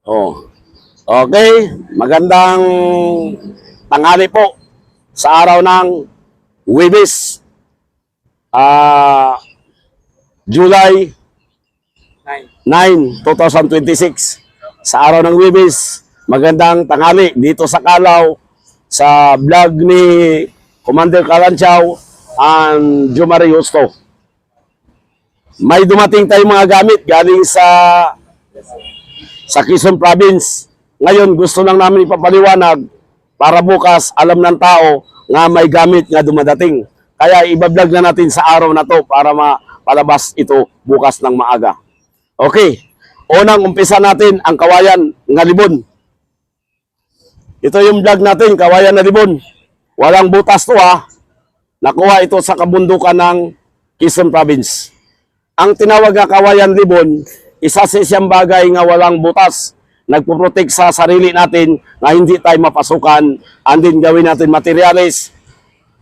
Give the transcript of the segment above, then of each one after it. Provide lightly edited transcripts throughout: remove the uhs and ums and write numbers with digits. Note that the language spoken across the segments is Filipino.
Oh. Okay, magandang tanghali po sa araw ng Huwebes, July 9, 2026. Sa araw ng Huwebes, magandang tanghali dito sa Calao sa vlog ni Commander Calanchaw and Jomari Justo. May dumating tayong mga gamit galing sa Quezon Province. Ngayon, gusto lang namin ipapaliwanag para bukas alam ng tao nga may gamit nga dumadating. Kaya ibablog na natin sa araw na to para mapalabas ito bukas ng maaga. Okay, unang umpisa natin ang kawayan nga libon. Ito yung vlog natin, kawayan na libon. Walang butas to ha. Nakuha ito sa kabundukan ng Quezon Province. Ang tinawag na kawayan libon, isa sa siyang bagay nga walang butas. Nagpuprotek sa sarili natin na hindi tayo mapasukan. Andin gawin natin materialis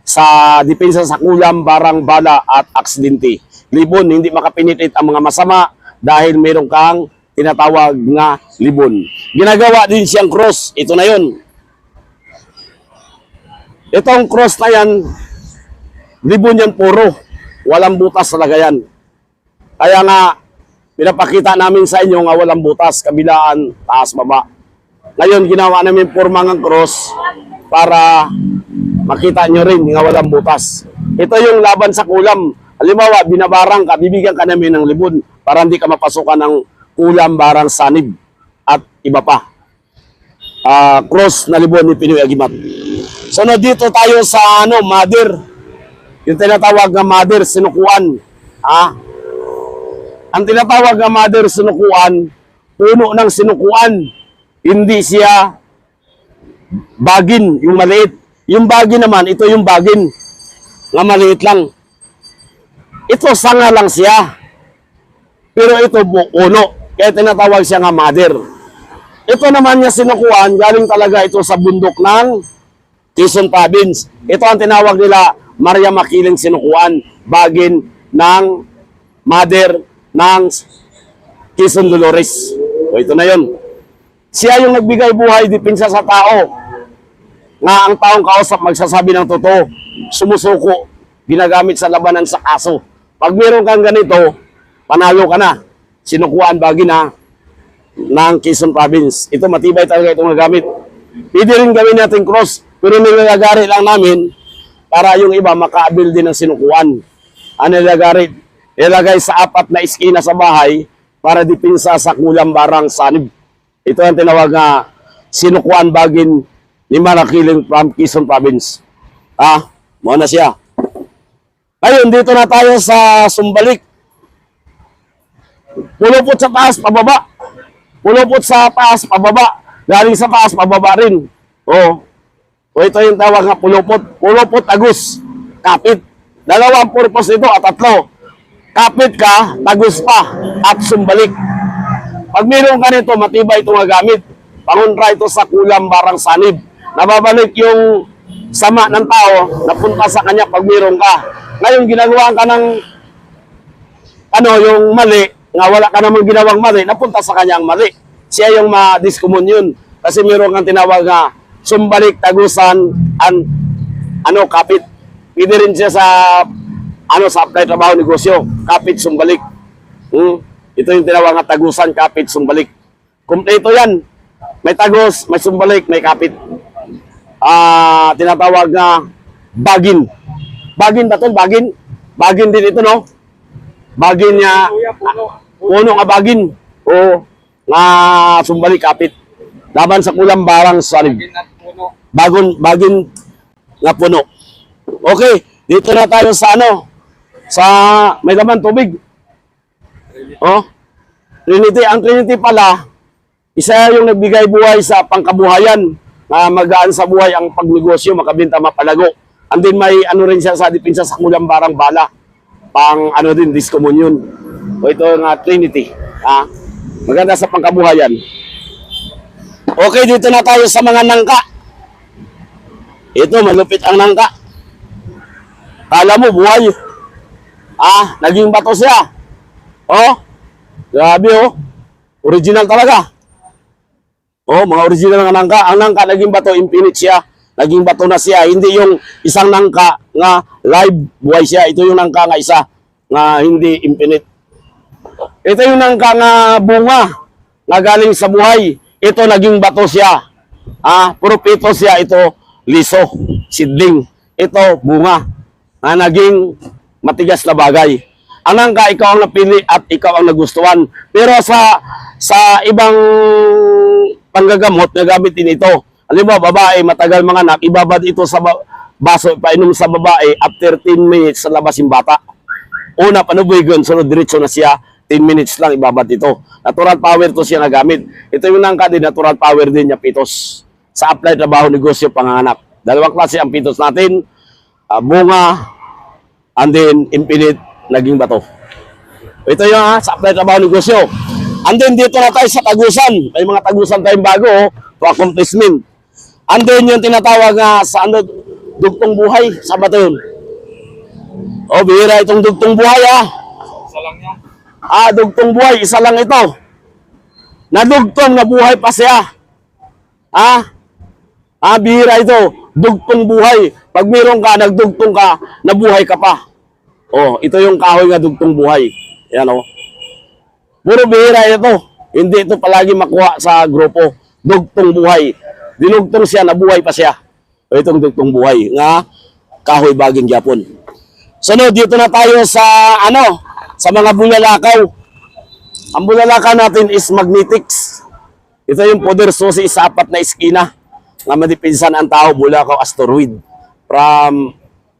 sa depensa sa kulam, barang, bala at aksidente. Libon, hindi makapinitit ang mga masama dahil mayroon kang tinatawag nga libon. Ginagawa din siyang cross. Ito na yun. Itong cross na yan, libon yan puro. Walang butas talaga yan. Kaya nga, pinapakita namin sa inyo nga walang butas, kabilaan, taas, baba. Ngayon, ginawa namin porma ng cross para makita nyo rin nga walang butas. Ito yung laban sa kulam. Halimbawa, binabarang ka, bibigyan ka namin ng libon para hindi ka mapasukan ng kulam, barang, sanib at iba pa. Cross na libon ni Pinoy Agimat. So, dito tayo sa mother. Yung tinatawag na mother, sinukuan. Ang tinatawag na mother sinukuan, puno ng sinukuan. Hindi siya bagin, yung maliit. Yung bagin naman, ito yung bagin. Nga maliit lang. Ito sanga lang siya. Pero ito puno. Kaya tinatawag siya nga mother. Ito naman niya sinukuan, galing talaga ito sa bundok ng Quezon Province. Ito ang tinawag nila Maria Makiling sinukuan. Bagin ng mother ng Quezon Dolores. O ito na yun. Siya yung nagbigay buhay, depensa sa tao. Nga ang taong kausap magsasabi ng totoo. Sumusuko, ginagamit sa labanan sa kaso. Pag meron kang ganito, panalo ka na. Sinukuan bagi na ng Quezon Province. Ito matibay talaga itong nagamit. Pwede rin gawin natin cross, pero nilalagari lang namin para yung iba makaabil din ng sinukuan. Ang nilalagari, ilagay sa apat na iskina sa bahay para depensa sa kulam, barang, sanib. Ito ang tinawag na sinukuan bagin ni Marakiling from Quezon Province. Muna siya. Ngayon, dito na tayo sa Sumbalik. Pulupot sa taas, pababa. Pulupot sa taas, pababa. Galing sa taas, pababa rin. O ito yung tawag na pulupot. Pulupot, agus, kapit. Dalawang purpose ito at tatlo. Kapit ka, tagus pa, at sumbalik. Pag mayroon ka nito, matibay ito nga gamit. Pangunra ito sa kulam, barang, sanib. Nababalik yung sama ng tao, napunta sa kanya pag mayroon ka. Ngayon, ginagawa ka ng yung mali, nga wala ka namang ginawang mali, napunta sa kanya ang mali. Siya yung ma-discommune yun. Kasi mayroon kang tinawag na sumbalik, tagusan, kapit. Pwede rin siya sa sa apply trabaho, negosyo, kapit, sumbalik. Ito yung tinawag na tagusan, kapit, sumbalik. Kompleto yan. May tagus, may sumbalik, may kapit. Tinatawag na bagin. Bagin ba ito? Bagin? Bagin din ito, no? Bagin niya, puno nga bagin. O, nga sumbalik, kapit. Laban sa kulam, barang, sanib. Bagin nga puno. Okay, dito na tayo sa sa may laman tubig. Trinity. Ang Trinity pala, isa yung nagbigay buhay sa pangkabuhayan na magaan sa buhay ang pagnegosyo, makabenta, mapalago. And then may rin siya sa depensa sa kulam, barang, bala. Pang din, discommunion. O ito nga Trinity. Maganda sa pangkabuhayan. Okay, dito na tayo sa mga nangka. Ito, malupit ang nangka. Kala mo, buhay. Naging bato siya. Grabe Original talaga. Oh, mga original nga nangka. Ang nangka naging bato, infinite siya. Naging bato na siya. Hindi yung isang nangka nga live buhay siya. Ito yung nangka nga isa nga hindi infinite. Ito yung nangka nga bunga nga galing sa buhay. Ito naging bato siya. Puro pito siya. Ito liso, seedling. Ito bunga na naging matigas na bagay. Ang nangka, ikaw ang napili at ikaw ang nagustuhan. Pero sa ibang panggagamot na gamitin ito. Alam mo, babae, matagal mga anak, ibabad ito sa baso, painom sa babae, after 10 minutes sa labas yung bata. Una, panubuigon, sunod diretso na siya, 10 minutes lang ibabad ito. Natural power to siya nagamit. Ito yung nangka din, natural power din niya, pitos. Sa apply, trabaho, negosyo, panganganak. Dalawang klase ang pitos natin, bunga, and then infinite, naging bato. Ito yung sa apply, trabaho, negosyo. And then dito na tayo sa tagusan. May mga tagusan tayong bago, to accomplishment. And then yung tinatawag nga sa dugtong buhay, sa bato yun. Bihira itong dugtong buhay Isa lang yan. Dugtong buhay, isa lang ito. Nadugtong na buhay pa siya. Bihira ito, dugtong buhay. Pag meron ka, nagdugtong ka, nabuhay ka pa. Ito yung kahoy nga dugtong buhay. Yan Puro bihira ito. Hindi ito palagi makuha sa grupo. Dugtong buhay. Dinugtong siya, nabuhay pa siya. Itong dugtong buhay nga kahoy baging Japon. Sunod, dito na tayo sa sa mga bulalakaw. Ang bulalakaw natin is magnetics. Ito yung poder susi sa apat na iskina nga madipinsan ang tao, bulakaw asteroid. From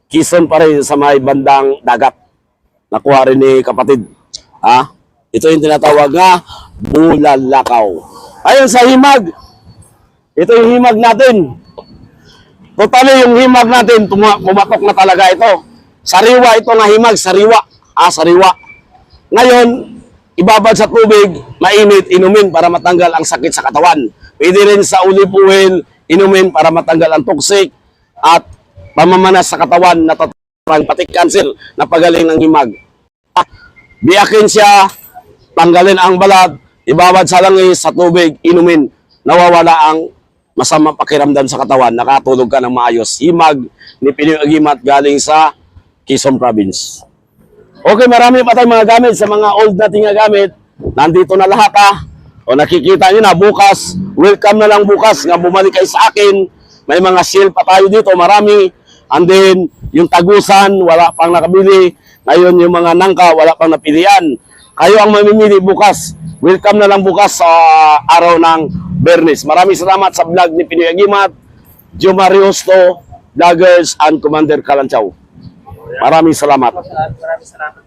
Quezon pa rin sa may bandang dagat. Nakuha rin ni kapatid. Ito yung tinatawag nga bulalakaw. Ayun sa himag. Ito yung himag natin. Totally yung himag natin, pumatok na talaga ito. Sariwa ito nga himag, sariwa. Sariwa. Ngayon, ibabad sa tubig, mainit, inumin para matanggal ang sakit sa katawan. Pwede rin sa olive oil, inumin para matanggal ang toxic at pamamanas sa katawan na tatarang pati cancer na pagaling ng himag. Biyakin siya, tanggalin ang balat, ibabad sa langis, sa tubig, inumin, nawawala ang masamang pakiramdam sa katawan, nakatulog ka ng maayos. Himag ni Pinoy Agimat galing sa Quezon Province. Okay, marami pa tayong mga gamit sa mga old nating gamit. Nandito na lahat nakikita nyo na bukas, welcome na lang bukas nga bumalik kayo sa akin. May mga sale pa tayo dito, marami. And then, yung tagusan, wala pang nakabili. Ngayon, yung mga nangka, wala pang napilian. Kayo ang mamimili bukas. Welcome na lang bukas sa araw ng Bernes. Maraming salamat sa vlog ni Pinoy Agimat, Jomari Hosto, Vloggers, and Commander Kalanchaw. Maraming salamat. Maraming salamat.